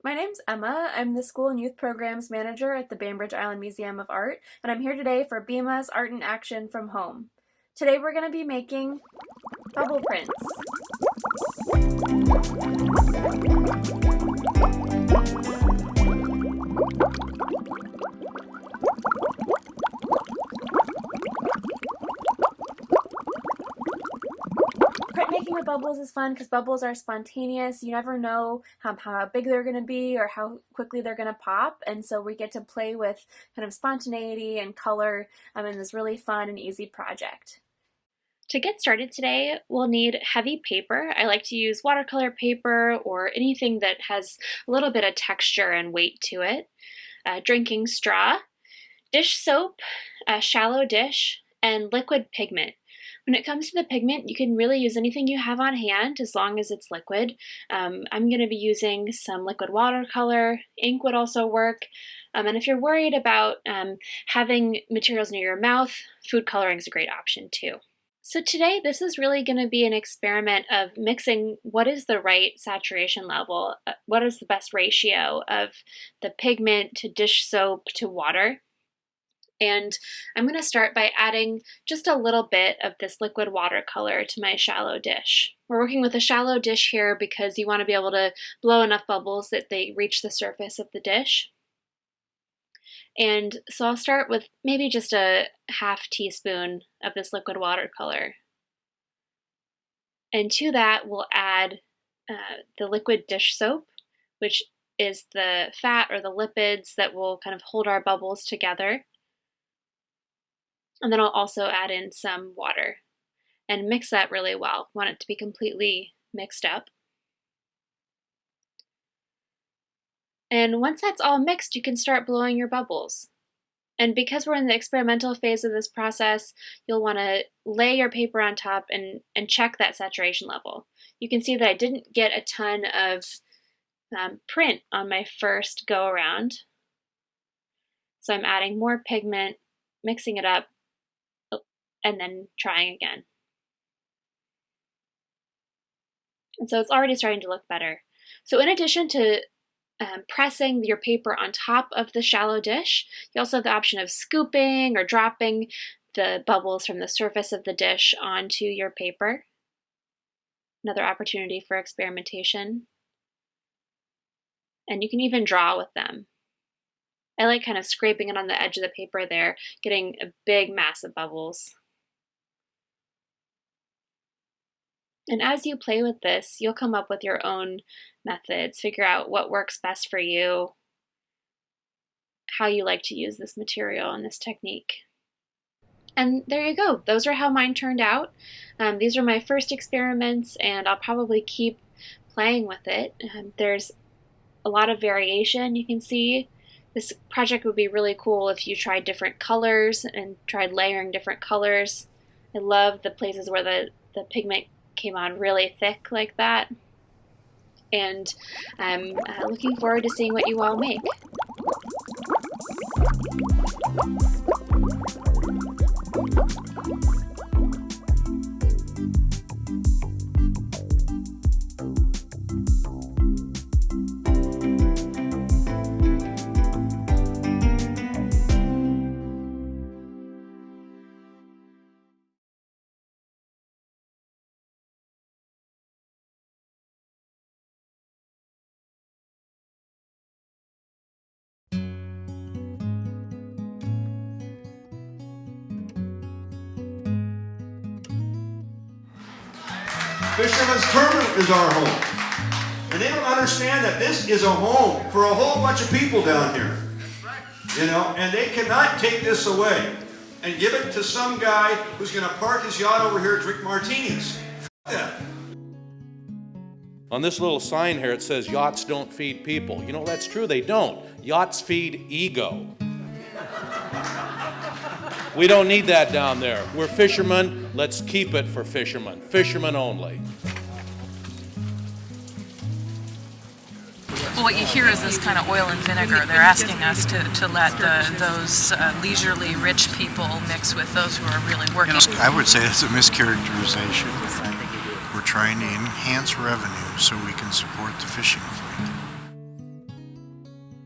My name's Emma. I'm the School and Youth Programs Manager at the Bainbridge Island Museum of Art, and I'm here today for BIMA's Art in Action from Home. Today we're going to be making bubble prints. Printmaking with bubbles is fun because bubbles are spontaneous. You never know how big they're going to be or how quickly they're going to pop, and so we get to play with kind of spontaneity and color in this really fun and easy project. To get started today, we'll need heavy paper. I like to use watercolor paper or anything that has a little bit of texture and weight to it. A drinking straw, dish soap, a shallow dish, and liquid pigment. When it comes to the pigment, you can really use anything you have on hand as long as it's liquid. I'm going to be using some liquid watercolor. Ink would also work. And if you're worried about having materials near your mouth, food coloring is a great option too. So today, this is really going to be an experiment of mixing what is the right saturation level, what is the best ratio of the pigment to dish soap to water. And I'm going to start by adding just a little bit of this liquid watercolor to my shallow dish. We're working with a shallow dish here because you want to be able to blow enough bubbles that they reach the surface of the dish. And so I'll start with maybe just a half teaspoon of this liquid watercolor. And to that, we'll add the liquid dish soap, which is the fat or the lipids that will kind of hold our bubbles together. And then I'll also add in some water and mix that really well. Want it to be completely mixed up. And once that's all mixed, you can start blowing your bubbles. And because we're in the experimental phase of this process, you'll want to lay your paper on top and check that saturation level. You can see that I didn't get a ton of print on my first go around. So I'm adding more pigment, mixing it up, and then trying again. And so it's already starting to look better. So in addition to pressing your paper on top of the shallow dish, you also have the option of scooping or dropping the bubbles from the surface of the dish onto your paper. Another opportunity for experimentation. And you can even draw with them. I like kind of scraping it on the edge of the paper there, getting a big mass of bubbles. And as you play with this, you'll come up with your own methods, figure out what works best for you, how you like to use this material and this technique. And there you go. Those are how mine turned out. These are my first experiments, and I'll probably keep playing with it. There's a lot of variation you can see. This project would be really cool if you tried different colors and tried layering different colors. I love the places where the pigment came on really thick like that. And I'm looking forward to seeing what you all make. Fisherman's Tournament is our home. And they don't understand that this is a home for a whole bunch of people down here. You know, and they cannot take this away and give it to some guy who's going to park his yacht over here and drink martinis. F that. On this little sign here, it says, yachts don't feed people. You know, that's true, they don't. Yachts feed ego. We don't need that down there. We're fishermen. Let's keep it for fishermen. Fishermen only. Well, what you hear is this kind of oil and vinegar. They're asking us to let those leisurely rich people mix with those who are really working. I would say that's a mischaracterization. We're trying to enhance revenue so we can support the fishing fleet.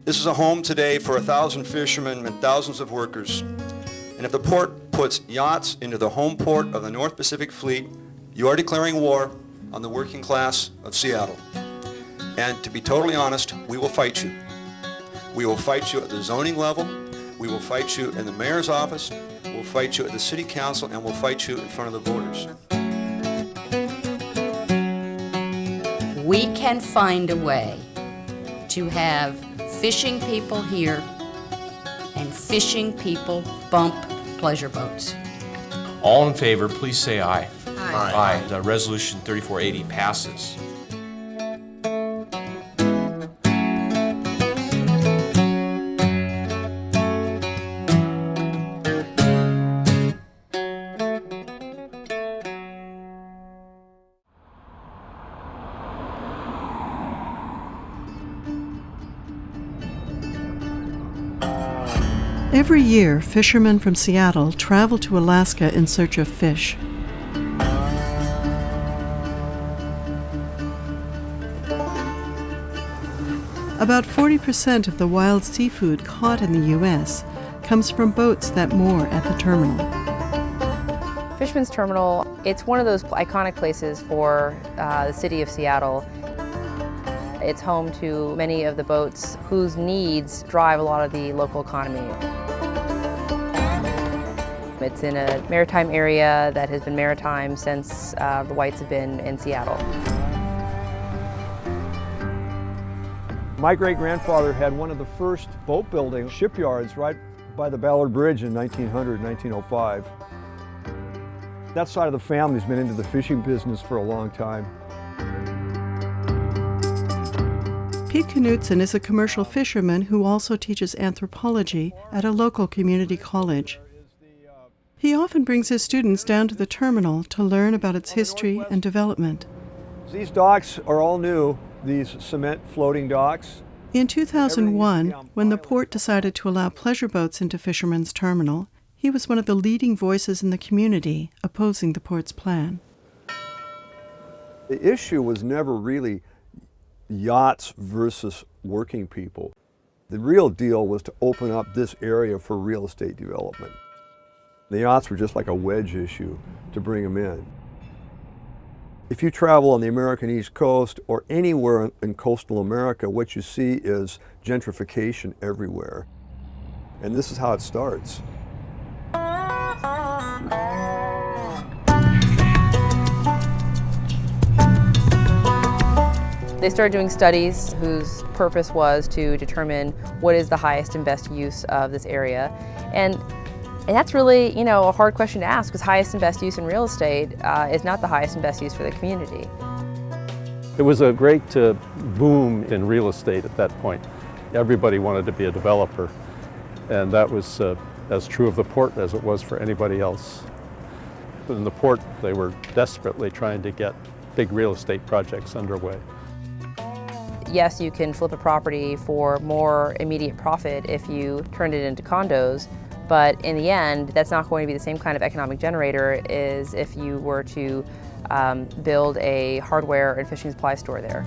This is a home today for 1,000 fishermen and thousands of workers. And if the port puts yachts into the home port of the North Pacific Fleet, you are declaring war on the working class of Seattle. And to be totally honest, we will fight you. We will fight you at the zoning level, we will fight you in the mayor's office, we'll fight you at the city council, and we'll fight you in front of the voters. We can find a way to have fishing people here and fishing people bump pleasure boats. All in favor, please say aye. Aye. Aye. Resolution 3480 passes. Every year, fishermen from Seattle travel to Alaska in search of fish. About 40% of the wild seafood caught in the U.S. comes from boats that moor at the terminal. Fisherman's Terminal, it's one of those iconic places for the city of Seattle. It's home to many of the boats whose needs drive a lot of the local economy. It's in a maritime area that has been maritime since the whites have been in Seattle. My great-grandfather had one of the first boat building shipyards right by the Bainbridge in 1905. That side of the family's been into the fishing business for a long time. Pete Knutson is a commercial fisherman who also teaches anthropology at a local community college. He often brings his students down to the terminal to learn about its history and development. These docks are all new, these cement floating docks. In 2001, when the port decided to allow pleasure boats into Fisherman's Terminal, he was one of the leading voices in the community opposing the port's plan. The issue was never really yachts versus working people. The real deal was to open up this area for real estate development. The yachts were just like a wedge issue to bring them in. If you travel on the American East Coast or anywhere in coastal America, what you see is gentrification everywhere. And this is how it starts. They started doing studies whose purpose was to determine what is the highest and best use of this area. And that's really, a hard question to ask, because highest and best use in real estate is not the highest and best use for the community. It was a great boom in real estate at that point. Everybody wanted to be a developer, and that was as true of the port as it was for anybody else. In the port, they were desperately trying to get big real estate projects underway. Yes, you can flip a property for more immediate profit if you turned it into condos, but in the end, that's not going to be the same kind of economic generator as if you were to build a hardware and fishing supply store there.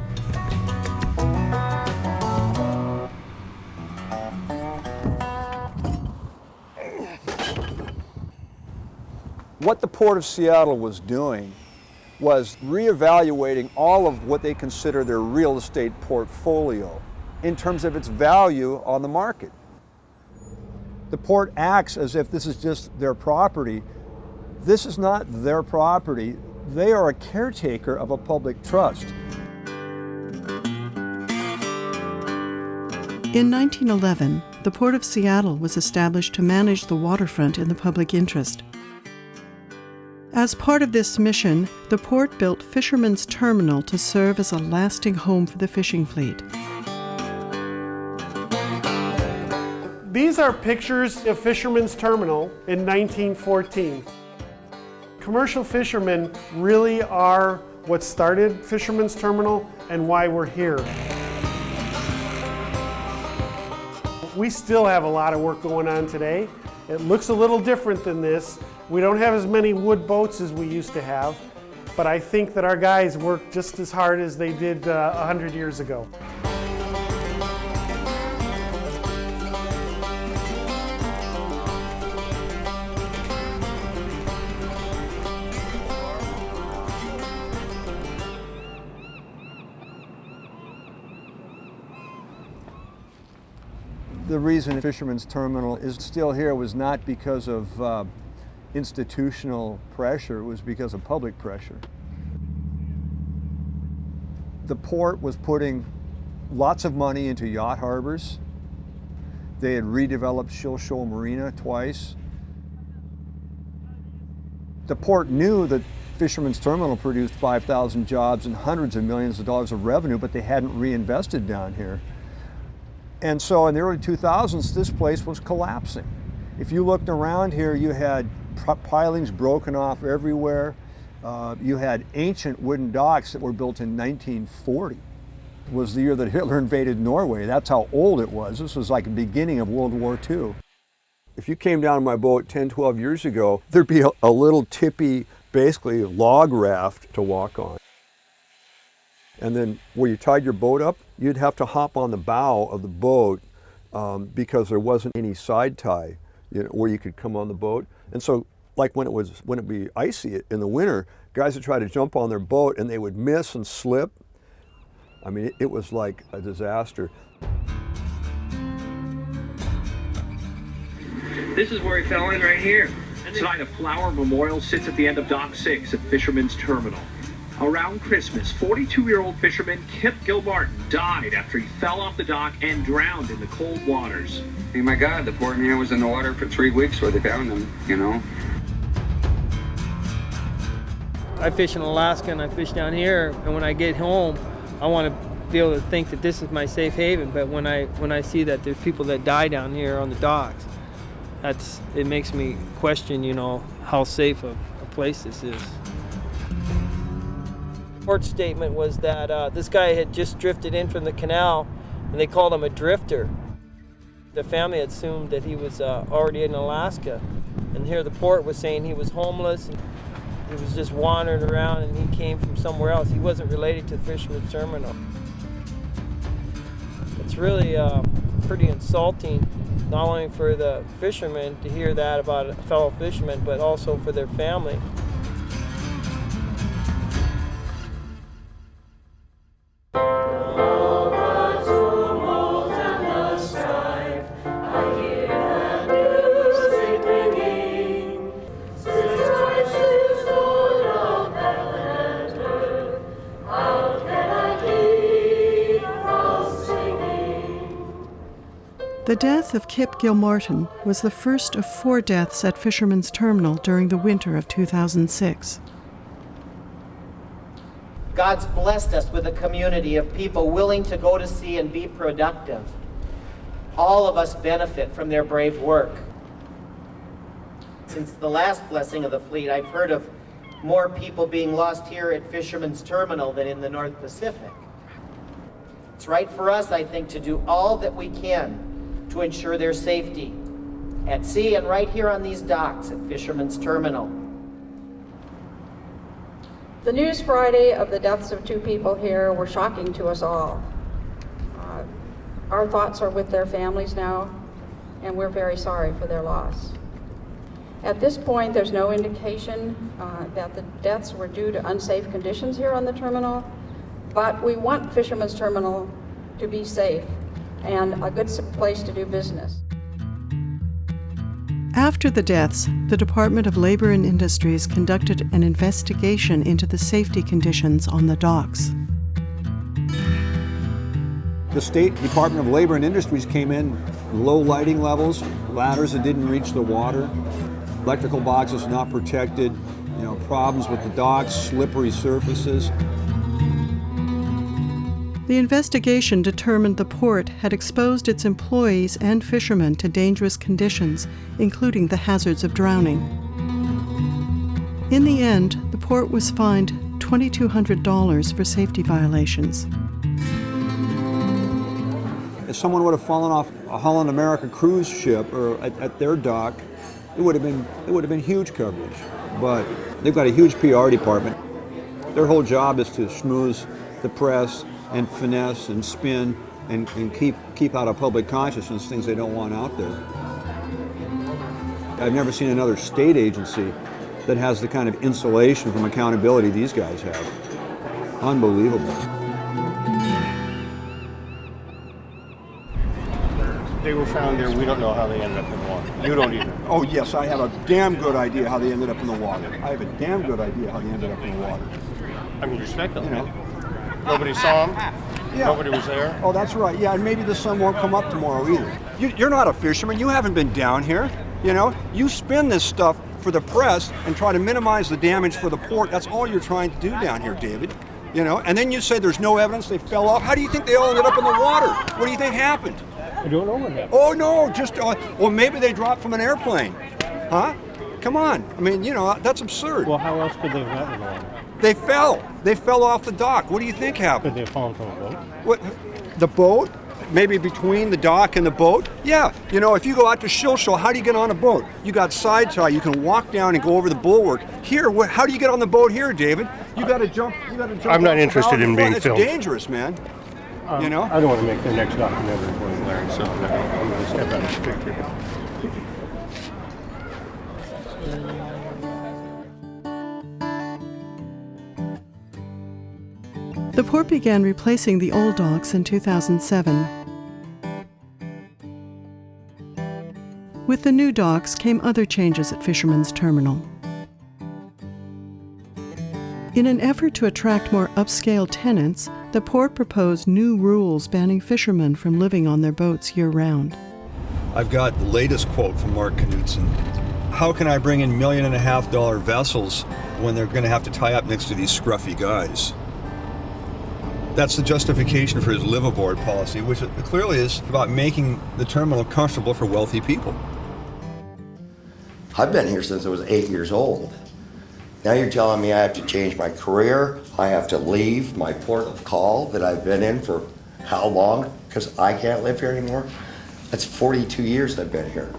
What the Port of Seattle was doing was reevaluating all of what they consider their real estate portfolio in terms of its value on the market. The port acts as if this is just their property. This is not their property. They are a caretaker of a public trust. In 1911, the Port of Seattle was established to manage the waterfront in the public interest. As part of this mission, the port built Fisherman's Terminal to serve as a lasting home for the fishing fleet. These are pictures of Fisherman's Terminal in 1914. Commercial fishermen really are what started Fisherman's Terminal and why we're here. We still have a lot of work going on today. It looks a little different than this. We don't have as many wood boats as we used to have, but I think that our guys work just as hard as they did 100 years ago. The reason Fisherman's Terminal is still here was not because of institutional pressure, it was because of public pressure. The port was putting lots of money into yacht harbors. They had redeveloped Shilshole Marina twice. The port knew that Fisherman's Terminal produced 5,000 jobs and hundreds of millions of dollars of revenue, but they hadn't reinvested down here. And so in the early 2000s, this place was collapsing. If you looked around here, you had pilings broken off everywhere. You had ancient wooden docks that were built in 1940. It was the year that Hitler invaded Norway. That's how old it was. This was like the beginning of World War II. If you came down on my boat 10, 12 years ago, there'd be a little tippy, basically log raft to walk on. And then where you tied your boat up, you'd have to hop on the bow of the boat because there wasn't any side tie, where you could come on the boat. And so, like when it'd be icy in the winter, guys would try to jump on their boat and they would miss and slip. I mean, it was like a disaster. This is where he fell in right here. Tonight, a flower memorial sits at the end of Dock 6 at Fisherman's Terminal. Around Christmas, 42-year-old fisherman Kip Gilmartin died after he fell off the dock and drowned in the cold waters. Hey, my God, the poor man was in the water for 3 weeks where they found him, I fish in Alaska and I fish down here, and when I get home, I want to be able to think that this is my safe haven, but when I see that there's people that die down here on the docks, it makes me question, how safe a place this is. Court statement was that this guy had just drifted in from the canal, and they called him a drifter. The family had assumed that he was already in Alaska, and here the port was saying he was homeless, and he was just wandering around, and he came from somewhere else. He wasn't related to the Fisherman's Terminal. It's really pretty insulting, not only for the fishermen to hear that about a fellow fisherman, but also for their family. The death of Kip Gilmartin was the first of 4 deaths at Fisherman's Terminal during the winter of 2006. God's blessed us with a community of people willing to go to sea and be productive. All of us benefit from their brave work. Since the last blessing of the fleet, I've heard of more people being lost here at Fisherman's Terminal than in the North Pacific. It's right for us, I think, to do all that we can to ensure their safety at sea and right here on these docks at Fisherman's Terminal. The news Friday of the deaths of 2 people here were shocking to us all. Our thoughts are with their families now, and we're very sorry for their loss. At this point, there's no indication that the deaths were due to unsafe conditions here on the terminal, but we want Fisherman's Terminal to be safe and a good place to do business. After the deaths, the Department of Labor and Industries conducted an investigation into the safety conditions on the docks. The State Department of Labor and Industries came in, low lighting levels, ladders that didn't reach the water, electrical boxes not protected, problems with the docks, slippery surfaces. The investigation determined the port had exposed its employees and fishermen to dangerous conditions, including the hazards of drowning. In the end, the port was fined $2,200 for safety violations. If someone would have fallen off a Holland America cruise ship or at their dock, it would have been huge coverage. But they've got a huge PR department. Their whole job is to schmooze the press and finesse and spin and keep out of public consciousness things they don't want out there. I've never seen another state agency that has the kind of insulation from accountability these guys have. Unbelievable. they were found there. We don't know how they ended up in the water. You don't either. Oh yes, I have a damn good idea how they ended up in the water. I have a damn good idea how they ended up in the water. I mean, you're speculating. Nobody saw them? Yeah. Nobody was there? Oh, that's right. Yeah, and maybe the sun won't come up tomorrow either. You're not a fisherman. You haven't been down here. You know, you spin this stuff for the press and try to minimize the damage for the port. That's all you're trying to do down here, David. You know, and then you say there's no evidence they fell off. How do you think they all ended up in the water? What do you think happened? I don't know what happened. Oh no, just well, maybe they dropped from an airplane, huh? Come on. I mean, you know, that's absurd. Well, how else could they have gotten in the water? They fell. They fell off the dock. What do you think happened? Could they have fallen from a boat? What? The boat? Maybe between the dock and the boat? Yeah. You know, if you go out to Shilshole, how do you get on a boat? You got side tie. You can walk down and go over the bulwark. Here, how do you get on the boat here, David? You got to jump. I'm not interested in being filmed. It's dangerous, man. You know. I don't want to make the next documentary for you, Larry. So I'm going to step out of the picture. The port began replacing the old docks in 2007. With the new docks came other changes at Fisherman's Terminal. In an effort to attract more upscale tenants, the port proposed new rules banning fishermen from living on their boats year-round. I've got the latest quote from Mark Knudsen. How can I bring in $1.5 million vessels when they're going to have to tie up next to these scruffy guys? That's the justification for his live aboard policy, which clearly is about making the terminal comfortable for wealthy people. I've been here since I was 8 years old. Now you're telling me I have to change my career, I have to leave my port of call that I've been in for how long? Because I can't live here anymore? That's 42 years I've been here.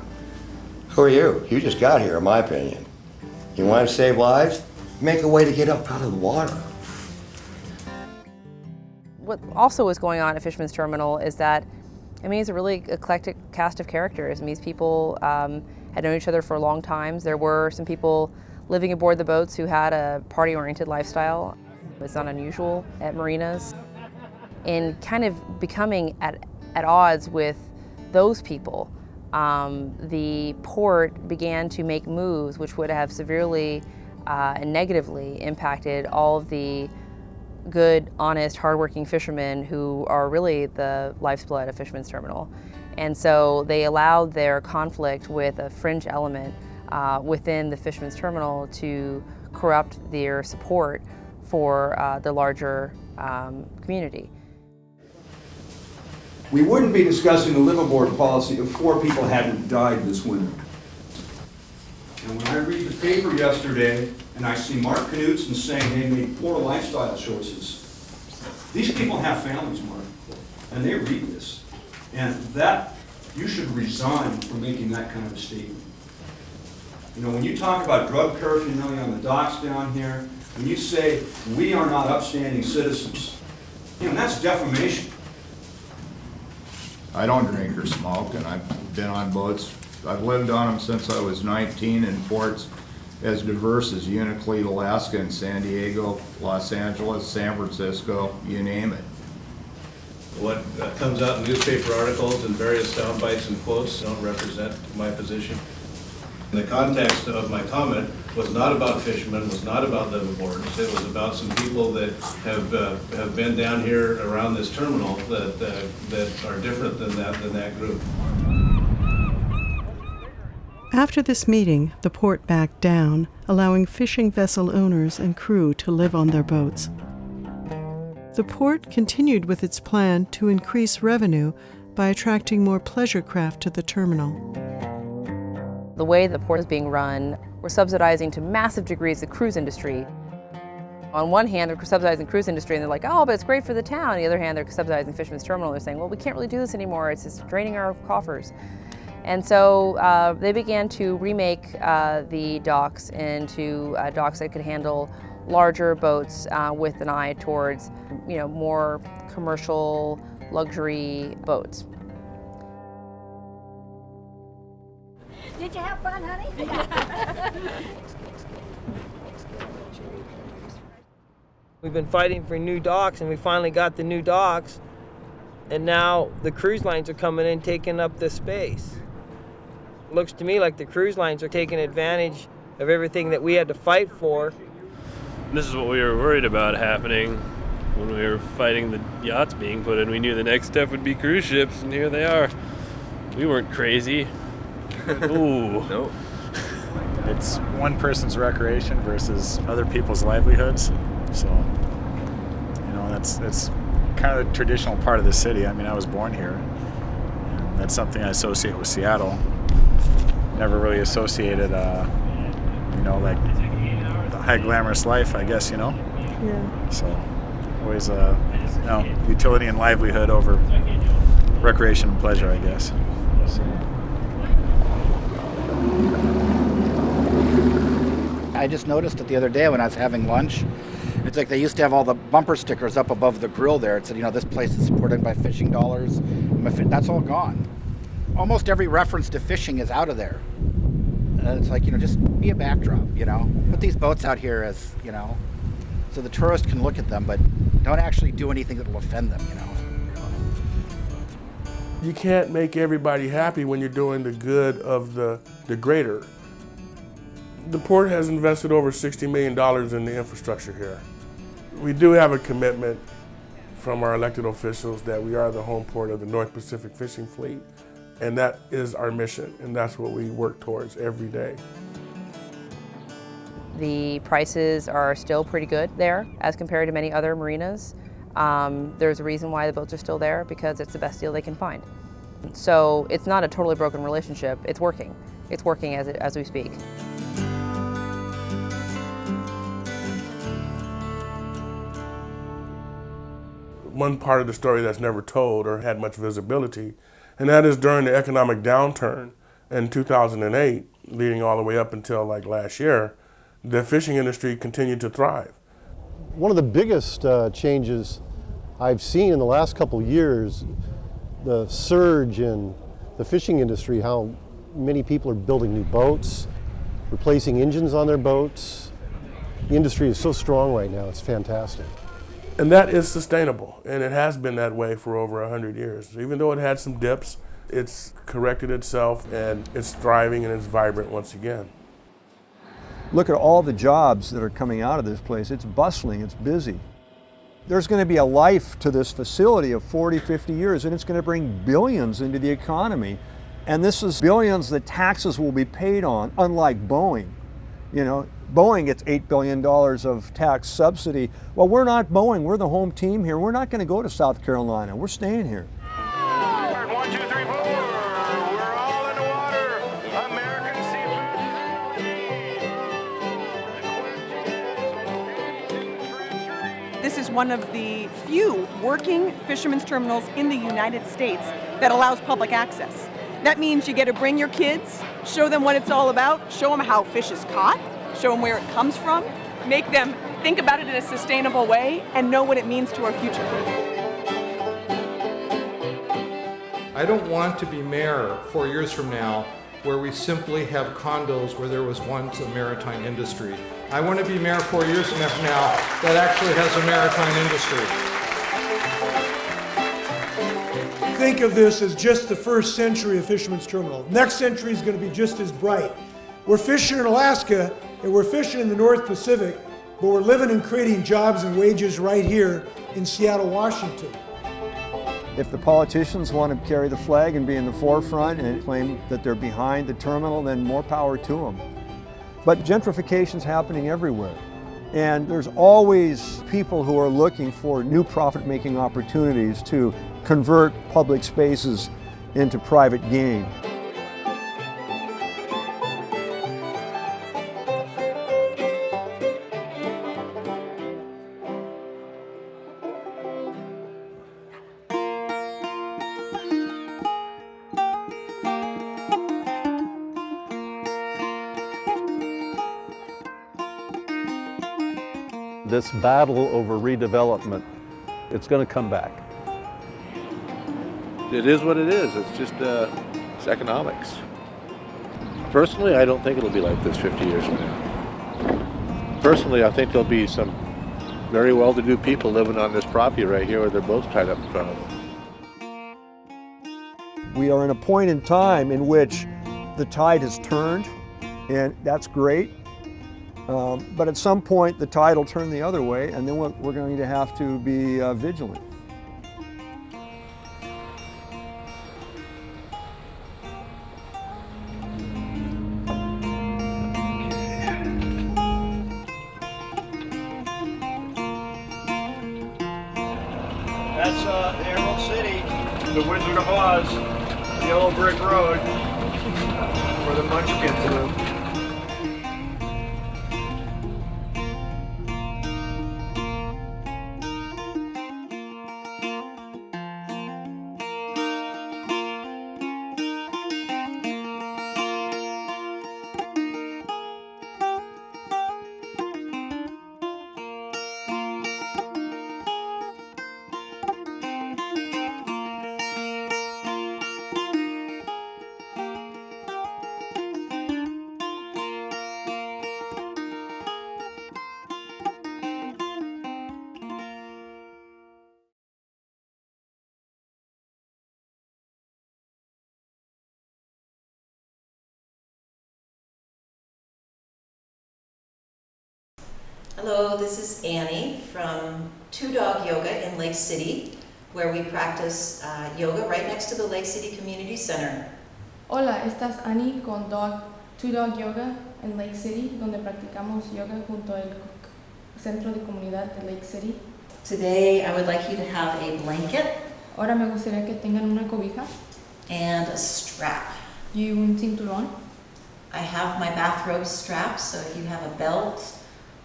Who are you? You just got here, in my opinion. You want to save lives? Make a way to get up out of the water. What also is going on at Fisherman's Terminal is that it means a really eclectic cast of characters. It means people had known each other for long times. There were some people living aboard the boats who had a party-oriented lifestyle. It's not unusual at marinas. And kind of becoming at odds with those people, the port began to make moves which would have severely and negatively impacted all of the good, honest, hardworking fishermen who are really the lifeblood of Fisherman's Terminal. And so they allowed their conflict with a fringe element within the Fisherman's Terminal to corrupt their support for the larger community. We wouldn't be discussing the live aboard policy if 4 people hadn't died this winter. And when I read the paper yesterday and I see Mark Knudsen saying they made poor lifestyle choices, these people have families, Mark, and they read this. And that, you should resign for making that kind of a statement. You know, when you talk about drug paraphernalia on the docks down here, when you say we are not upstanding citizens, you know, that's defamation. I don't drink or smoke, and I've been on boats. I've lived on them since I was 19 in ports as diverse as Unalakleet, Alaska, and San Diego, Los Angeles, San Francisco, you name it. What comes out in newspaper articles and various sound bites and quotes don't represent my position. The context of my comment was not about fishermen, was not about liveaboards. It was about some people that have been down here around this terminal that are different than that group. After this meeting, the port backed down, allowing fishing vessel owners and crew to live on their boats. The port continued with its plan to increase revenue by attracting more pleasure craft to the terminal. The way the port is being run, we're subsidizing to massive degrees the cruise industry. On one hand, they're subsidizing the cruise industry and they're like, oh, but it's great for the town. On the other hand, they're subsidizing Fisherman's Terminal. They're saying, well, we can't really do this anymore. It's just draining our coffers. And so they began to remake the docks into docks that could handle larger boats with an eye towards, more commercial luxury boats. Did you have fun, honey? We've been fighting for new docks, and we finally got the new docks. And now the cruise lines are coming in, taking up this space. It looks to me like the cruise lines are taking advantage of everything that we had to fight for. This is what we were worried about happening when we were fighting the yachts being put in. We knew the next step would be cruise ships, and here they are. We weren't crazy. Ooh. Nope. It's one person's recreation versus other people's livelihoods. So, you know, that's kind of the traditional part of the city. I mean, I was born here. And that's something I associate with Seattle. Never really associated, you know, like the high glamorous life, I guess, you know? Yeah. So, always, you know, utility and livelihood over recreation and pleasure, I guess. So. I just noticed it the other day when I was having lunch. It's like they used to have all the bumper stickers up above the grill there. It said, you know, this place is supported by fishing dollars. That's all gone. Almost every reference to fishing is out of there. And it's like, you know, just be a backdrop, you know. Put these boats out here as, you know, so the tourist can look at them, but don't actually do anything that will offend them, you know. You can't make everybody happy when you're doing the good of the greater. The port has invested over $60 million in the infrastructure here. We do have a commitment from our elected officials that we are the home port of the North Pacific fishing fleet, and that is our mission, and that's what we work towards every day. The prices are still pretty good there as compared to many other marinas. There's a reason why the boats are still there, because it's the best deal they can find. So it's not a totally broken relationship, it's working. It's working as we speak. One part of the story that's never told or had much visibility, and that is during the economic downturn in 2008, leading all the way up until like last year, the fishing industry continued to thrive. One of the biggest changes I've seen in the last couple of years, the surge in the fishing industry, how many people are building new boats, replacing engines on their boats. The industry is so strong right now, it's fantastic. And that is sustainable, and it has been that way for over 100 years. Even though it had some dips, it's corrected itself, and it's thriving and it's vibrant once again. Look at all the jobs that are coming out of this place. It's bustling, it's busy. There's going to be a life to this facility of 40, 50 years, and it's going to bring billions into the economy. And this is billions that taxes will be paid on, unlike Boeing. You know, Boeing gets $8 billion of tax subsidy. Well, we're not Boeing, we're the home team here. We're not going to go to South Carolina, we're staying here. 1, 2, 3, 4. We're all in the water. American seafood. This is one of the few working fishermen's terminals in the United States that allows public access. That means you get to bring your kids, show them what it's all about, show them how fish is caught, show them where it comes from, make them think about it in a sustainable way, and know what it means to our future. I don't want to be mayor 4 years from now where we simply have condos where there was once a maritime industry. I want to be mayor 4 years from now that actually has a maritime industry. Think of this as just the first century of Fisherman's Terminal. Next century is going to be just as bright. We're fishing in Alaska and we're fishing in the North Pacific, but we're living and creating jobs and wages right here in Seattle, Washington. If the politicians want to carry the flag and be in the forefront and claim that they're behind the terminal, then more power to them. But gentrification's happening everywhere. And there's always people who are looking for new profit-making opportunities to convert public spaces into private gain. This battle over redevelopment, it's going to come back. It is what it is. It's just it's economics. Personally, I don't think it'll be like this 50 years from now. Personally, I think there'll be some very well-to-do people living on this property right here with their boats tied up in front of them. We are in a point in time in which the tide has turned, and that's great. But at some point, the tide will turn the other way, and then we're going to have to be vigilant. That's the Emerald City, the Wizard of Oz, the Yellow Brick Road, where the Munchkins live. Hello, this is Annie from Two Dog Yoga in Lake City, where we practice yoga right next to the Lake City Community Center. Hola, esta es Annie con Two Dog Yoga en Lake City, donde practicamos yoga junto al Centro de Comunidad de Lake City. Today, I would like you to have a blanket. Ahora me gustaría que tengan una cobija. And a strap. Y un cinturón. I have my bathrobe strap, so if you have a belt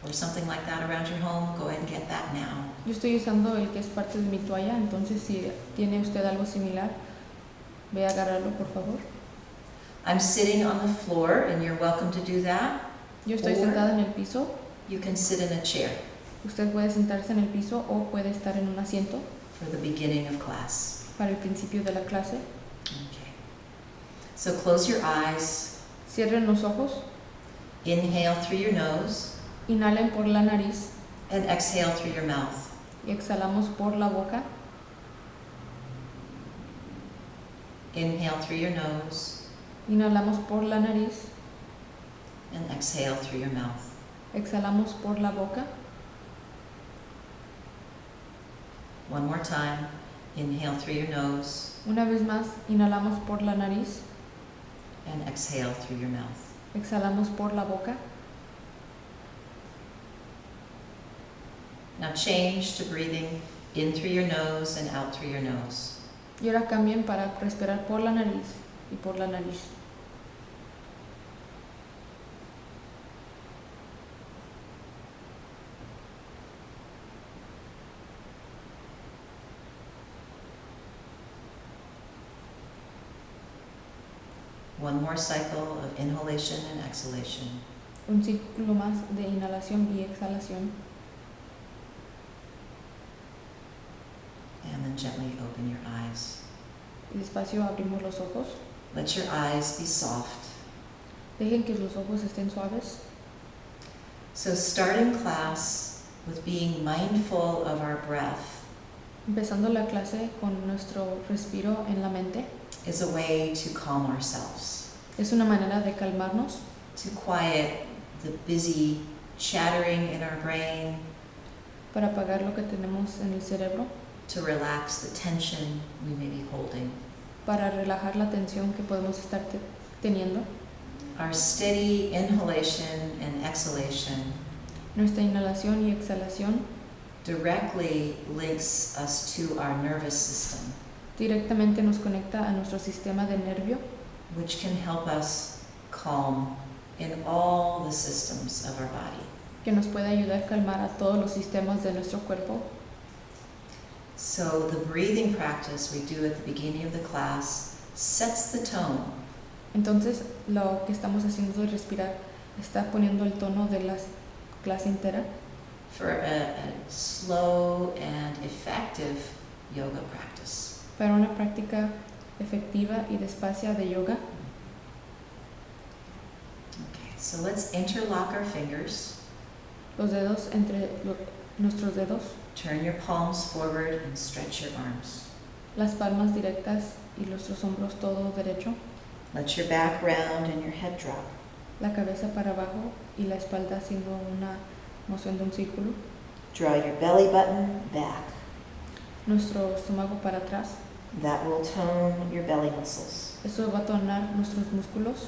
or something like that around your home, go ahead and get that now. Yo estoy usando el que es parte de mi toalla, entonces si tiene usted algo similar, ve a agarrarlo, por favor. I'm sitting on the floor, and you're welcome to do that. Yo estoy sentada en el piso. You can sit in a chair. Usted puede sentarse en el piso o puede estar en un asiento. For the beginning of class. Para el principio de la clase. Okay. So close your eyes. Cierren los ojos. Inhale through your nose. Inhalen por la nariz. And exhale through your mouth. Y exhalamos por la boca. Inhale through your nose. Inhalamos por la nariz. And exhale through your mouth. Exhalamos por la boca. One more time. Inhale through your nose. Una vez más, inhalamos por la nariz. And exhale through your mouth. Exhalamos por la boca. Now change to breathing in through your nose and out through your nose. Y ahora cambien para respirar por la nariz y por la nariz. One more cycle of inhalation and exhalation. Un ciclo más de inhalación y exhalación. And then gently open your eyes. Y despacio abrimos los ojos. Let your eyes be soft. Dejen que los ojos estén suaves. So starting class with being mindful of our breath. Empezando la clase con nuestro respiro en la mente. Is a way to calm ourselves. Es una manera de calmarnos. To quiet the busy chattering in our brain. Para apagar lo que tenemos en el cerebro. To relax the tension we may be holding. Para relajar la tensión que podemos estar teniendo. Our steady inhalation and exhalation. Nuestra inhalación y exhalación. Directly links us to our nervous system. Directamente nos conecta a nuestro sistema de nervio. Which can help us calm in all the systems of our body. Que nos puede ayudar a calmar a todos los sistemas de nuestro cuerpo. So the breathing practice we do at the beginning of the class sets the tone. Entonces, lo que estamos haciendo de respirar está poniendo el tono de la clase entera. For a slow and effective yoga practice. Para una práctica efectiva y despacia de yoga. Okay, so let's interlock our fingers. Los dedos entre nuestros dedos. Turn your palms forward and stretch your arms. Las palmas directas y nuestros hombros todo derecho. Let your back round and your head drop. La cabeza para abajo y la espalda haciendo una moción de un círculo. Draw your belly button back. Nuestro estómago para atrás. That will tone your belly muscles. Eso va a tonar nuestros músculos.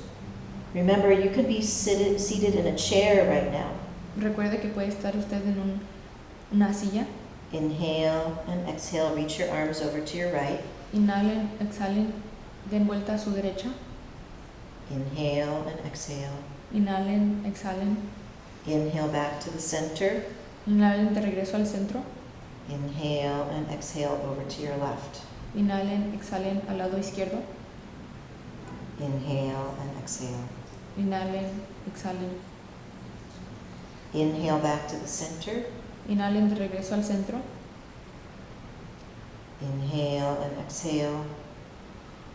Remember, you could be seated in a chair right now. Recuerde que puede estar usted en una silla. Inhale and exhale, reach your arms over to your right. Inhalen, exhalen, den vuelta a su derecha. Inhale and exhale. Inhalen, exhalen. Inhale back to the center. Inhalen de regreso al centro. Inhale and exhale over to your left. Inhalen, exhalen al lado izquierdo. Inhale and exhale. Inhalen, exhalen. Inhale back to the center. Inhalen de regreso al centro. Inhale and exhale.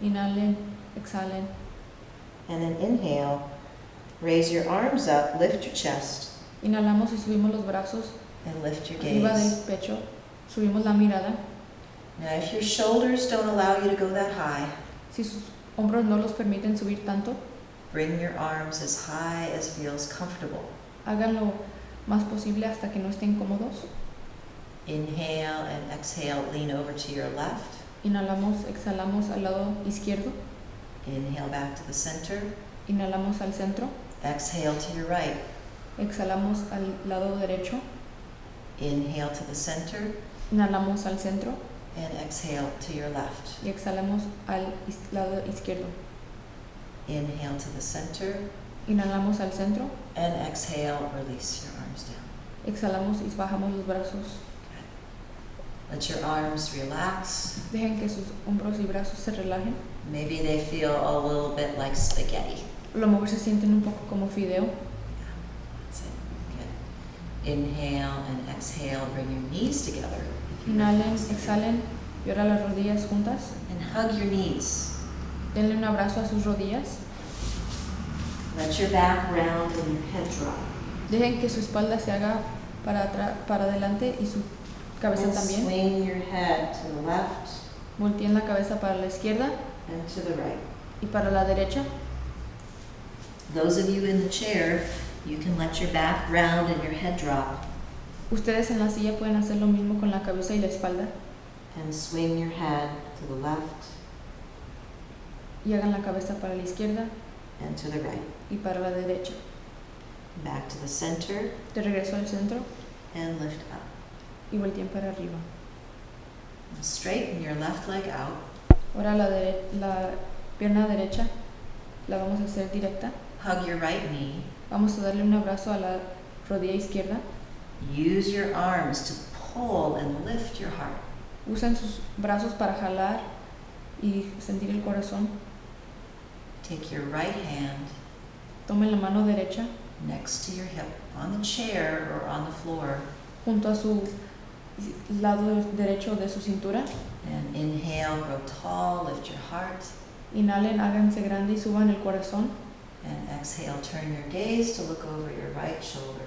Inhalen, exhalen. And then inhale. Raise your arms up, lift your chest. Inhalamos y subimos los brazos. And lift your Arriba gaze. del pecho. Subimos la mirada. Now if your shoulders don't allow you to go that high, Si sus hombros no los permiten subir tanto, bring your arms as high as feels comfortable. háganlo más posible hasta que no estén cómodos. Inhale and exhale, lean over to your left. Inhalamos, exhalamos al lado izquierdo. Inhale back to the center. Inhalamos al centro. Exhale to your right. Exhalamos al lado derecho. Inhale to the center. Inhalamos al centro. And exhale to your left. Y exhalamos al lado izquierdo. Inhale to the center. Inhalamos al centro. And exhale, release your arms down. Exhalamos y bajamos los brazos. Let your arms relax. Dejen que sus hombros y brazos se relajen. Maybe they feel a little bit like spaghetti. A lo mejor se sienten un poco como fideo. That's it. Good. Inhale and exhale, bring your knees together. Inhalen, exhalen y ahora las rodillas juntas. And hug your knees. Denle un abrazo a sus rodillas. Let your back round and your head drop. Dejen que su espalda se haga para adelante y su cabeza And también. swing your head to the left Volteen la cabeza para la izquierda and to the right. y para la derecha. Those of you in the chair, you can let your back round and your head drop. Ustedes en la silla pueden hacer lo mismo con la cabeza y la espalda And swing your head to the left y hagan la cabeza para la izquierda and to the right. y para la derecha. Back to the center De regreso al centro and lift up. y volteen para arriba. Now straighten your left leg out. Ahora la pierna derecha la vamos a hacer directa. Hug your right knee. Vamos a darle un abrazo a la rodilla izquierda. Use your arms to pull and lift your heart. Usen sus brazos para jalar y sentir el corazón. Take your right hand Tomen la mano derecha next to your hip on the chair or on the floor. junto a su lado derecho de su cintura. And inhale, grow tall, lift your heart. Inhalen, háganse grande y suban el corazón. And exhale, turn your gaze to look over your right shoulder.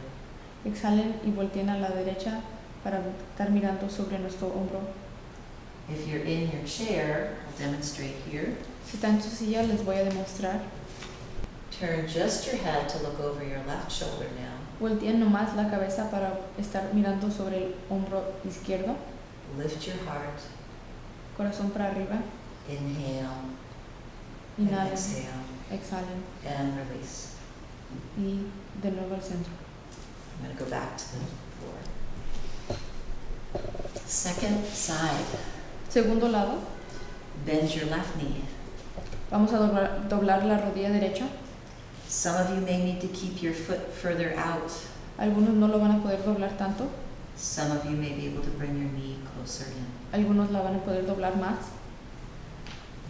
Exhalen y volteen a la derecha para estar mirando sobre nuestro hombro. If you're in your chair, I'll demonstrate here. Si está en su silla, les voy a demostrar. Turn just your head to look over your left shoulder now. Volteen nomás la cabeza para estar mirando sobre el hombro izquierdo. Lift your heart. Corazón para arriba. Inhale. And Inhalen. exhale. Exhalen. And release. Y de nuevo al centro. I'm going to go back to the floor. Second side. Segundo lado. Bend your left knee. Vamos a doblar la rodilla derecha. Some of you may need to keep your foot further out. Algunos no lo van a poder doblar tanto. Some of you may be able to bring your knee closer in. Algunos la van a poder doblar más.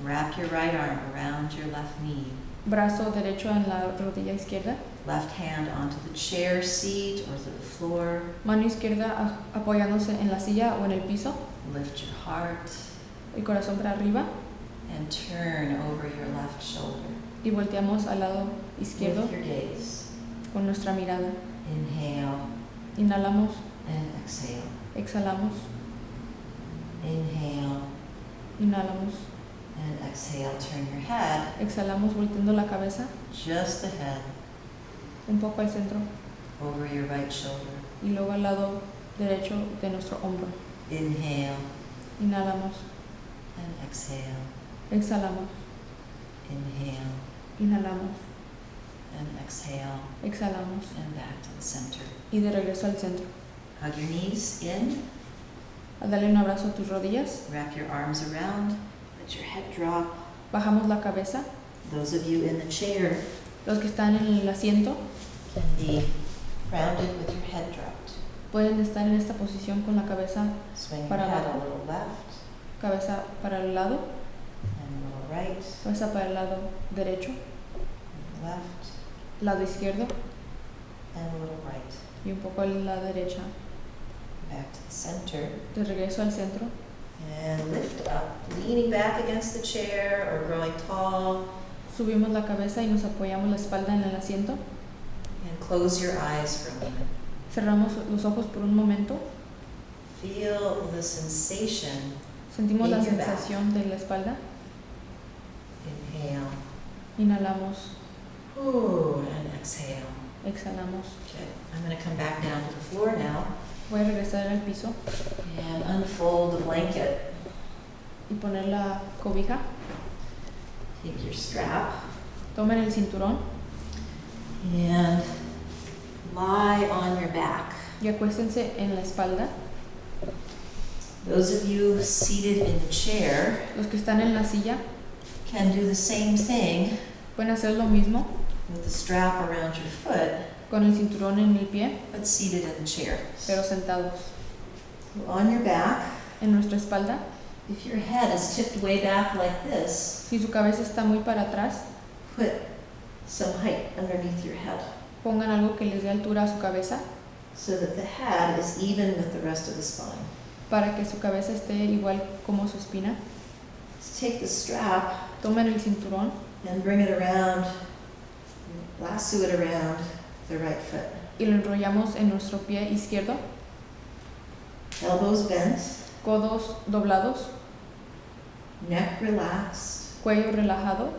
Wrap your right arm around your left knee. Brazo derecho en la rodilla izquierda. Left hand onto the chair seat or to the floor. Mano izquierda apoyándose en la silla o en el piso. Lift your heart. El corazón para arriba. And turn over your left shoulder. Y volteamos al lado izquierdo With your gaze. con nuestra mirada. Inhale. Inhalamos. And exhale. Exhalamos. Inhale. Inhalamos. And exhale, turn your head. Exhalamos volteando la cabeza. Just the head. Un poco al centro. Over your right shoulder. Y luego al lado derecho de nuestro hombro. Inhale. Inhalamos. And exhale. Exhalamos. Inhale. Inhalamos. And exhale. Exhalamos. And back to the center. Y de regreso al centro. Hug your knees in. A darle un abrazo a tus rodillas. Wrap your arms around. Let your head drop. Bajamos la cabeza. Those of you in the chair. Los que están en el asiento. Can be grounded with your head dropped. Pueden estar en esta posición con la cabeza Swing para your head abajo. a little left. Cabeza para el lado. And a little right. Cabeza para el lado derecho. Left. Lado izquierdo. And a little right. Y un poco a la derecha. Back to the center. De regreso al centro. And lift up, leaning back against the chair or growing tall. Subimos la cabeza y nos apoyamos la espalda en el asiento. And close your eyes for a moment. Cerramos los ojos por un momento. Feel the sensation. Sentimos in la your back. sensación de la espalda. Inhale. Inhalamos. Ooh, and exhale. Exhalamos. Okay, I'm going to come back down to the floor now. Voy a regresar al piso. And unfold the blanket. Y poner la cobija. Take your strap. Tomen el cinturón. And lie on your back. Y acuéstense en la espalda. Those of you seated in the chair. Los que están en la silla. Can do the same thing. Pueden hacer lo mismo. With the strap around your foot. Con el cinturón en el pie. But seated in the chair. Pero sentados. On your back. En nuestra espalda. If your head is tipped way back like this. Si su cabeza está muy para atrás. Put some height underneath your head. Pongan algo que les dé altura a su cabeza. So that the head is even with the rest of the spine. Para que su cabeza esté igual como su espina. Take the strap. Tomen el cinturón. And bring it around. Lasso it around the right foot. Y lo enrollamos en nuestro pie izquierdo. Elbows bent. Codos doblados. Neck relaxed. Cuello relajado.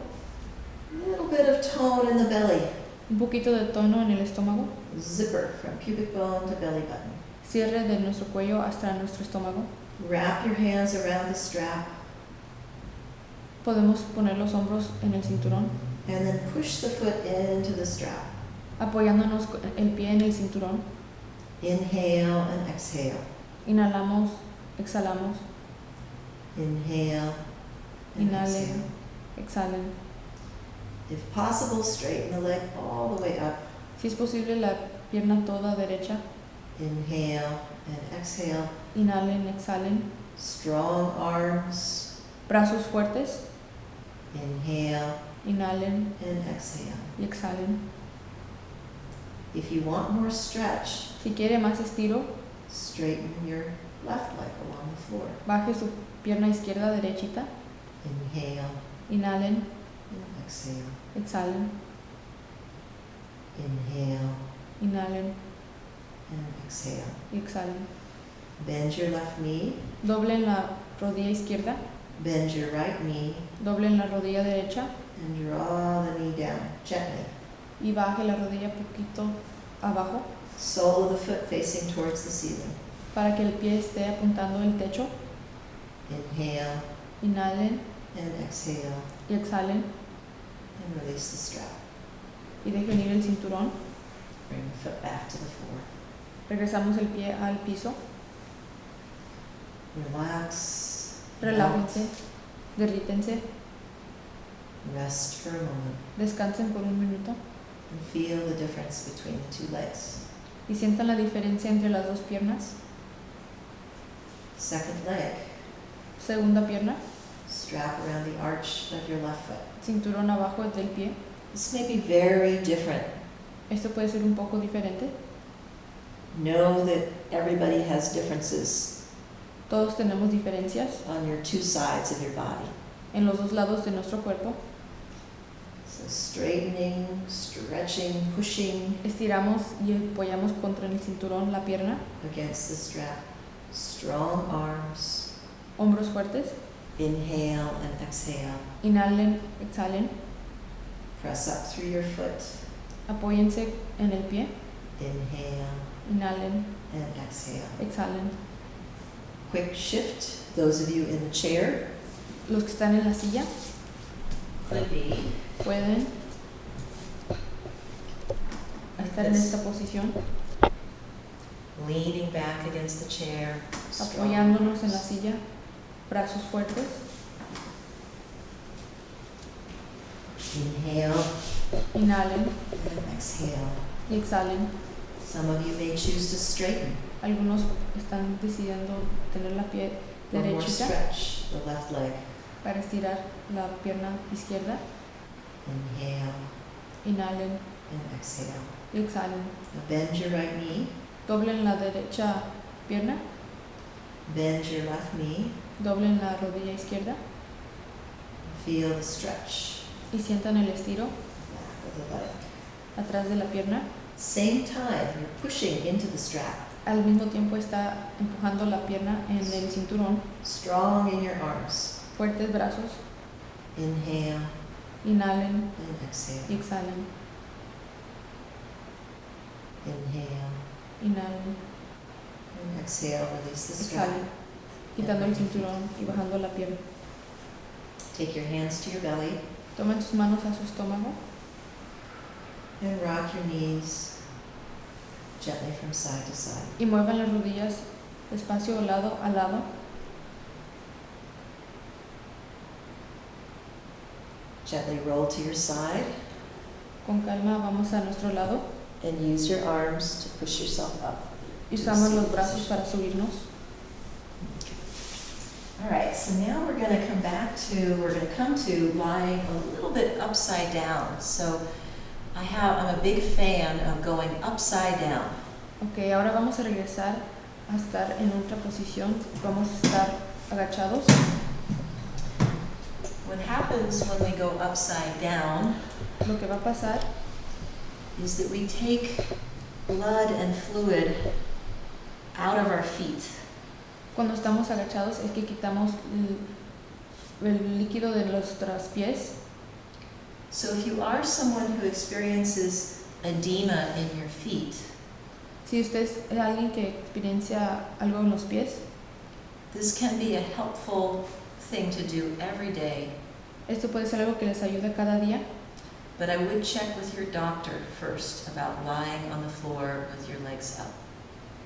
A little bit of tone in the belly. Un poquito de tono en el estómago. Zipper from pubic bone to belly button. Cierre de nuestro cuello hasta nuestro estómago. Wrap your hands around the strap. Podemos poner los hombros en el cinturón. And then push the foot into the strap. Apoyándonos el pie en el cinturón. Inhale and exhale. Inhalamos, exhalamos. Inhale and Inhalen, exhalen. If possible, straighten the leg all the way up. Si es posible, la pierna toda derecha. Inhale and exhale. Inhalen, exhalen. Strong arms. Brazos fuertes. Inhale. Inhalen. And exhale. Y exhalen. If you want more stretch, si quiere más estiro, straighten your left leg along the floor. Baje su pierna izquierda derechita. Inhale. Inhalen. And exhale. Exhalen. Inhale. Inhalen. And exhale. Y exhalen. Bend your left knee. Doblen la rodilla izquierda. Bend your right knee. Doblen la rodilla derecha. And draw the knee down gently. Y baje la rodilla poquito abajo. Sole of the foot facing towards the ceiling. Para que el pie esté apuntando el techo. Inhale. Inhalen. And exhale. Y exhalen. And release the strap. Y dejen ir el cinturón. Bring the foot back to the floor. Regresamos el pie al piso. Relax. Relájense. Derrítense. Rest for a moment. Descansen por un minuto. And feel the difference between the two legs. Y sientan la diferencia entre las dos piernas. Second leg. Segunda pierna. Strap around the arch of your left foot. Cinturón abajo del pie. This may be very different. Esto puede ser un poco diferente. Know that everybody has differences. Todos tenemos diferencias. On your two sides of your body. En los dos lados de nuestro cuerpo. So straightening, stretching, pushing. Estiramos y apoyamos contra el cinturón la pierna. Against the strap. Strong arms. Hombros fuertes. Inhale and exhale. Inhalen, exhalen. Press up through your foot. Apóyense en el pie. Inhale Inhalen, and exhale. exhalen. Quick shift, those of you in the chair. Los que están en la silla Could be pueden estar en esta posición, leaning back against the chair. apoyándonos en la silla, brazos fuertes. Inhale Inhalen and exhale. y exhalen. Some of you may choose to straighten. Algunos están decidiendo tener la pie One more derechita stretch, the left leg. para estirar la pierna izquierda. Inhale Inhalen and exhale. y exhalen. Now bend your right knee. Doblen la derecha pierna, Bend your left knee. doblen la rodilla izquierda Feel the stretch. y sientan el estiro Back of the buttock. atrás de la pierna. Same time, you're pushing into the strap. Al mismo tiempo está empujando la pierna en el cinturón. Strong in your arms. Fuertes brazos. Inhale Inhalen and exhale. y exhalen. Inhale Inhalen, and exhale. Release the strap. exhalen. Quitando el cinturón y bajando la pierna. Take your hands to your belly Tomen sus manos a su estómago and rock your knees gently from side to side. y muevan las rodillas despacio lado a lado. Gently roll to your side Con calma vamos a nuestro lado and use your arms to push yourself up. y usamos los brazos para subirnos. All right, so now we're going to come to lying a little bit upside down. So I'm a big fan of going upside down. Ok, ahora vamos a regresar a estar en otra posición. Vamos a estar agachados. What happens when we go upside down Lo que va a pasar is that we take blood and fluid out of our feet. cuando estamos agachados es que quitamos el líquido de nuestros pies. So if you are someone who experiences edema in your feet, Si usted es alguien que experiencia algo en los pies, this can be a helpful thing to do every day. esto puede ser algo que les ayude cada día, But I would check with your doctor first about lying on the floor with your legs up.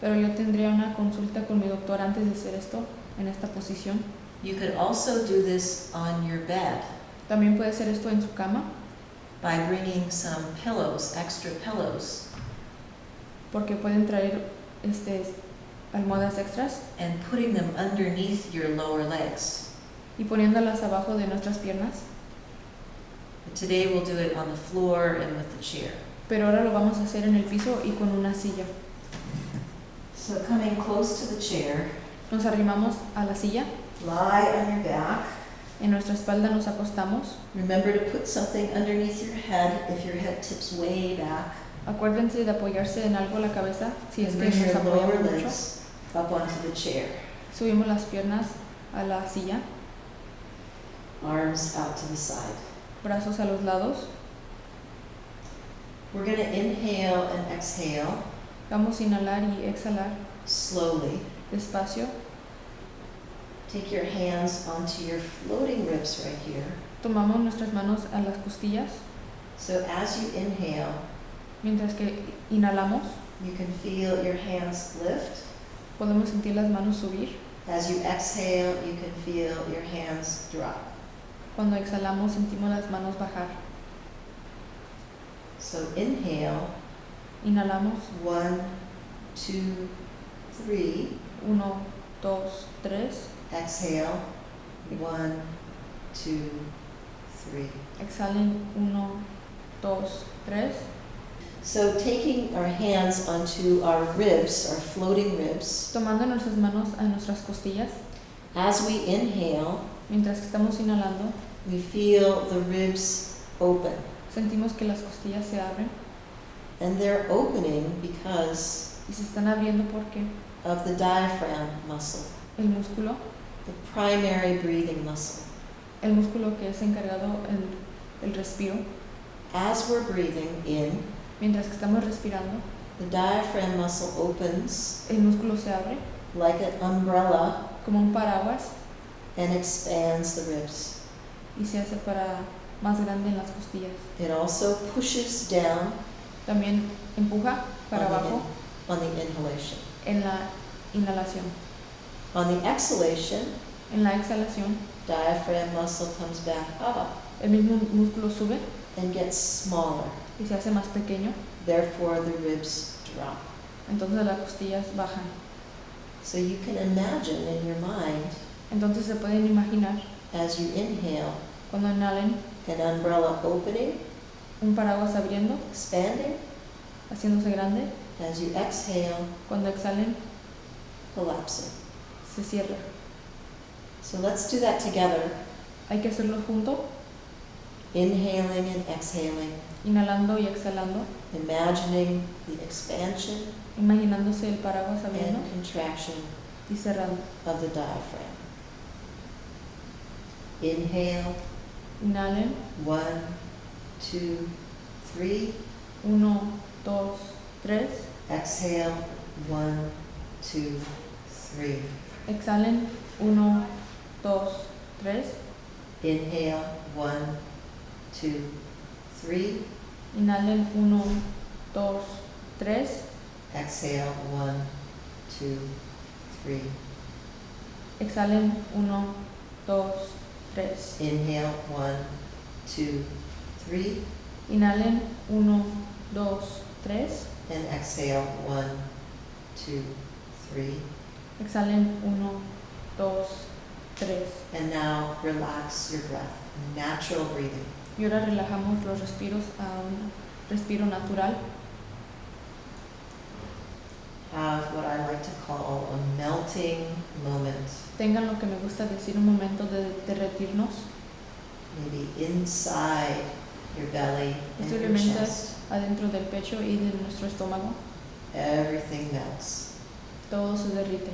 pero yo tendría una consulta con mi doctor antes de hacer esto en esta posición. You could also do this on your bed También puede hacer esto en su cama, by bringing some pillows, extra pillows, porque pueden traer almohadas extras and putting them underneath your lower legs. y poniéndolas abajo de nuestras piernas. But today we'll do it on the floor and with the chair. Pero ahora lo vamos a hacer en el piso y con una silla. So coming close to the chair, Nos arrimamos a la silla, lie on your back. en nuestra espalda nos acostamos. Remember to put something underneath your head if your head tips way back. Acuérdense de apoyarse en algo la cabeza, si es And que bring nos your lower apoyamos mucho. legs up onto the chair. Subimos las piernas a la silla, Arms out to the side. brazos a los lados. We're going to inhale and exhale Vamos a inhalar y exhalar slowly. despacio. Take your hands onto your floating ribs right here. Tomamos nuestras manos a las costillas. So as you inhale, Mientras que inhalamos, you can feel your hands lift. podemos sentir las manos subir. As you exhale, you can feel your hands drop. Cuando exhalamos, sentimos las manos bajar. So inhale, Inhalamos. 1, 2, 3. 1, 2, 3. Exhale, 1, 2, 3. Exhalen. 1, 2, 3. So taking our hands onto our ribs, our floating ribs, Tomando nuestras manos a nuestras costillas. as we inhale, Mientras que estamos inhalando, we feel the ribs open. sentimos que las costillas se abren And they're opening because y se están abriendo porque of the diaphragm muscle. el músculo the primary breathing muscle. El músculo que es encargado el respiro. As we're breathing in, mientras que estamos respirando, the diaphragm muscle opens, el músculo se abre, like an umbrella, como un paraguas, and expands the ribs. Y se hace para más grande en las costillas. It also pushes down. También empuja para abajo. On the inhalation. En la inhalación. On the exhalation, en la exhalación, diaphragm muscle comes back up. El mismo músculo sube. And gets smaller. Y se hace más pequeño. Therefore, the ribs drop. Entonces las costillas bajan. So you can imagine in your mind. Entonces se pueden imaginar. As you inhale. Cuando inhalen. An umbrella opening. Un paraguas abriendo. Expanding. Haciéndose grande. As you exhale. Cuando exhalen. Collapsing. Se cierra. So let's do that together. Hay que hacerlo junto. Inhaling and exhaling. Inhalando y exhalando. Imagining the expansion. Imaginándose el paraguas abriendo. And contraction. Y cerrando. Of the diaphragm. Inhale. Inhalen. 1, 2, 3. 1, 2, 3. Exhale. 1, 2, 3. Exhalen. 1, 2, 3. Inhale. 1, 2, 3. Inhalen. 1, 2, 3. Exhale. 1, 2, 3. Exhalen. 1, 2, 3. Inhale. 1, 2, 3. Inhalen. 1, 2, 3. And exhale. 1, 2, 3. Exhalen. 1, 2, 3. And now relax your breath. Natural breathing. Y ahora relajamos los respiros a un respiro natural. Have what I like to call a melting moment. Tengan lo que me gusta decir un momento de derretirnos. Maybe inside your belly and your chest. Adentro del pecho y de nuestro estómago. Everything melts. Todo se derrite.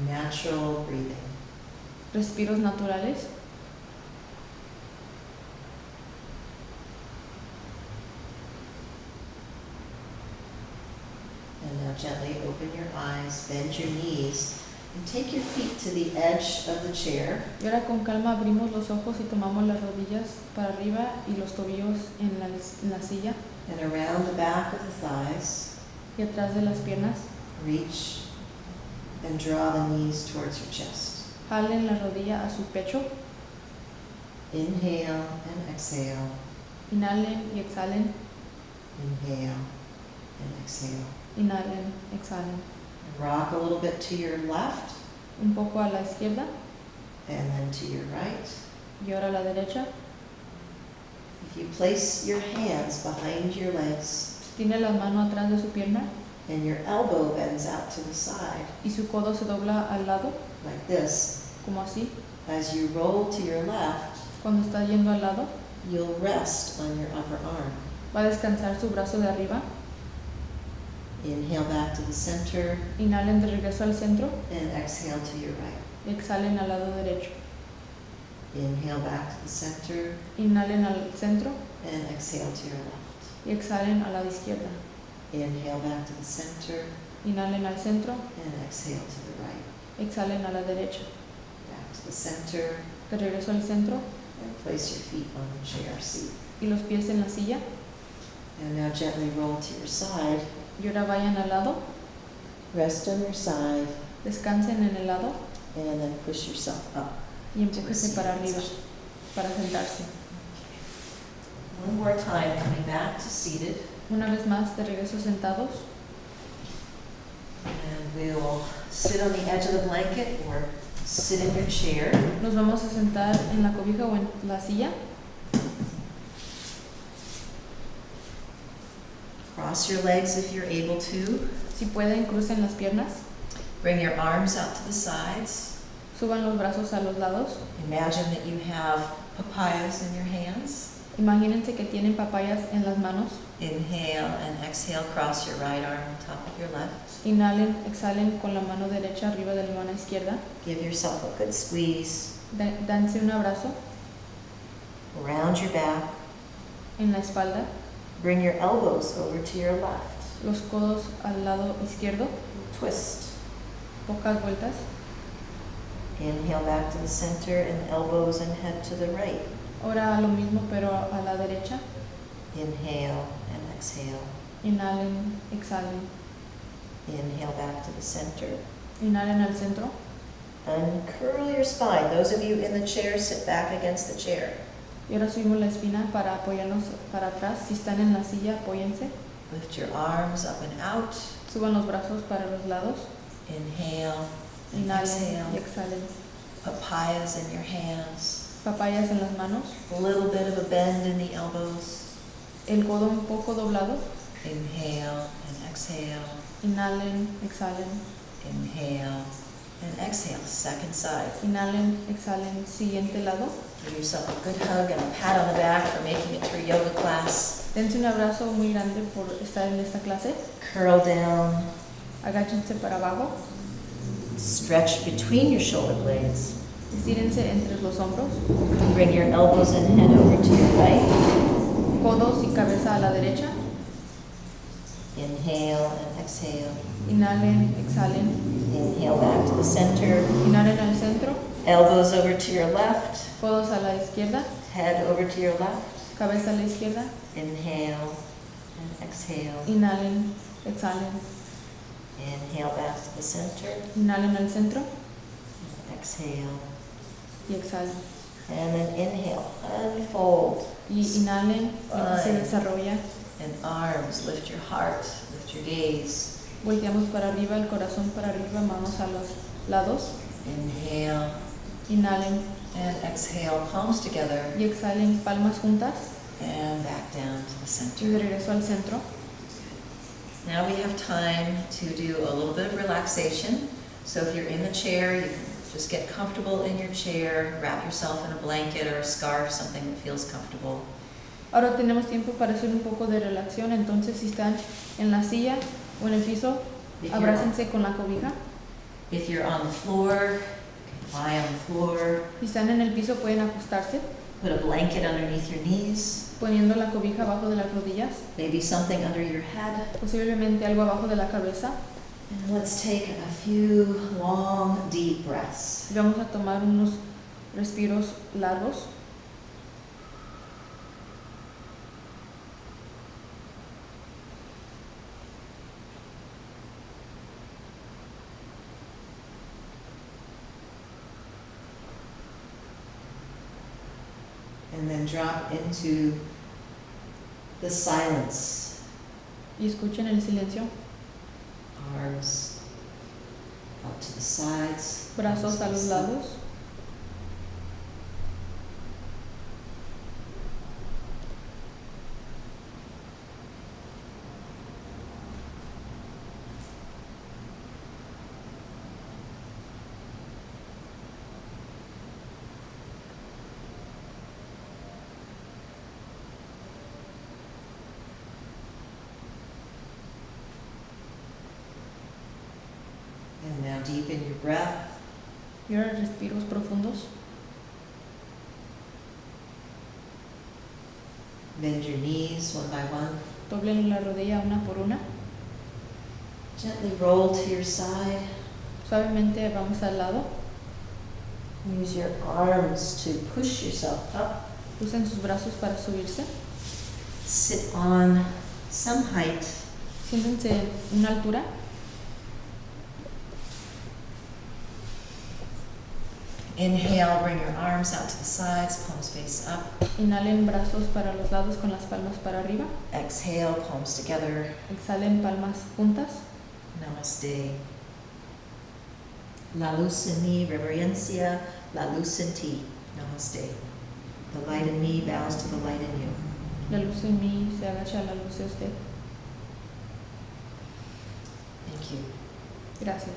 Natural breathing. Respiros naturales. And now gently open your eyes, bend your knees, and take your feet to the edge of the chair. Y ahora con calma abrimos los ojos y tomamos las rodillas para arriba y los tobillos en la silla. And around the back of the thighs. Y atrás de las piernas. Reach and draw the knees towards your chest. Jalen la rodilla a su pecho. Inhale and exhale. Inhalen y exhalen. Inhale and exhale. Inhalen, exhalen. Rock a little bit to your left. Un poco a la izquierda. And then to your right. Y ahora a la derecha. If you place your hands behind your legs. Tiene la mano atrás de su pierna. And your elbow bends out to the side. Y su codo se dobla al lado. Like this. Como así. As you roll to your left. Cuando está yendo al lado. You'll rest on your upper arm. Va a descansar su brazo de arriba. Inhale back to the center. Inhalen de regreso al centro. And exhale to your right. Y exhalen al lado derecho. Inhale back to the center. Inhalen al centro. And exhale to your left. Y exhalen al lado izquierda. Inhale back to the center. Inhalen al centro. And exhale to the right. Exhalen a la derecha. Back to the center. De regreso al centro. And place your feet on the chair seat. Y los pies en la silla. And now gently roll to your side. Y ahora vayan al lado. Rest on your side. Descansen en el lado. And then push yourself up. Y empújense para arriba, para sentarse. One more time, coming back to seated. Una vez más, de regreso sentados. And we'll sit on the edge of the blanket or sit in your chair. Nos vamos a sentar en la cobija o en la silla. Cross your legs if you're able to. Si pueden, crucen las piernas. Bring your arms out to the sides. Suban los brazos a los lados. Imagine that you have papayas in your hands. Imagínense que tienen papayas en las manos. Inhale and exhale, cross your right arm on top of your left. Inhalen, exhalen con la mano derecha arriba de la mano izquierda. Give yourself a good squeeze. Danse un abrazo. Around your back. En la espalda. Bring your elbows over to your left. Los codos al lado izquierdo. Twist. Pocas vueltas. Inhale back to the center and elbows and head to the right. Ahora lo mismo pero a la derecha. Inhale and exhale. Inhalen, exhalen. Inhale back to the center. Inhalen al centro. Uncurl your spine. Those of you in the chair, sit back against the chair. Y ahora subimos la espina para apoyarnos para atrás. Si están en la silla, apóyense. Lift your arms up and out. Suban los brazos para los lados. Inhale and Inhalen exhale. y exhalen. Papayas in your hands. Papayas en las manos. A little bit of a bend in the elbows. El codo un poco doblado. Inhale and exhale. Inhalen, exhalen. Inhale and exhale. Second side. Inhalen, exhalen. Siguiente lado. Give yourself a good hug and a pat on the back for making it through yoga class. Dense un abrazo muy grande por estar en esta clase. Curl down. Agáchense para abajo. Stretch between your shoulder blades. Estírense entre los hombros. Bring your elbows and head over to your right. Codos y cabeza a la derecha. Inhale and exhale. Inhalen, exhalen. Inhale back to the center. Inhalen al centro. Elbows over to your left. Codos a la izquierda. Head over to your left. Cabeza a la izquierda. Inhale and exhale. Inhalen, exhalen. Inhale back to the center. Inhalen al centro. Exhale. Y exhalen. And then inhale. Unfold. Y inhalen, se desarrolla. And arms. Lift your heart. Lift your gaze. Volteamos para arriba, el corazón para arriba, manos a los lados. Inhale. Inhalen. And exhale. Palms together. Y exhalen, palmas juntas. And back down to the Y center. de regreso al centro. Now we have time to do a little bit of relaxation. So if you're in the chair, you can just get comfortable in your chair, wrap yourself in a blanket or a scarf, something that feels comfortable. Ahora tenemos tiempo para hacer un poco de relajación, entonces si están en la silla o en el piso, abrácense con la cobija. If you're on the floor, lie on the floor. Si están en el piso pueden acostarse, Put a blanket underneath your knees. poniendo la cobija abajo de las rodillas, Maybe something under your head. posiblemente algo abajo de la cabeza. And let's take a few long, deep breaths. Y vamos a tomar unos respiros largos. And then drop into the silence. Y escuchen el silencio. Arms up to the sides. Brazos a los lados. And now deepen your breath. Y ahora respiros profundos. Bend your knees one by one. Doblen la rodilla una por una. Gently roll to your side. Suavemente vamos al lado. Use your arms to push yourself up. Usen sus brazos para subirse. Sit on some height. Siéntense en una altura. Inhale, bring your arms out to the sides, palms face up. Inhalen brazos para los lados con las palmas para arriba. Exhale, palms together. Exhalen palmas juntas. Namaste. La luz en mí reverencia, la luz en ti. Namaste. The light in me bows to the light in you. La luz en mí se agacha a la luz de usted. Thank you. Gracias.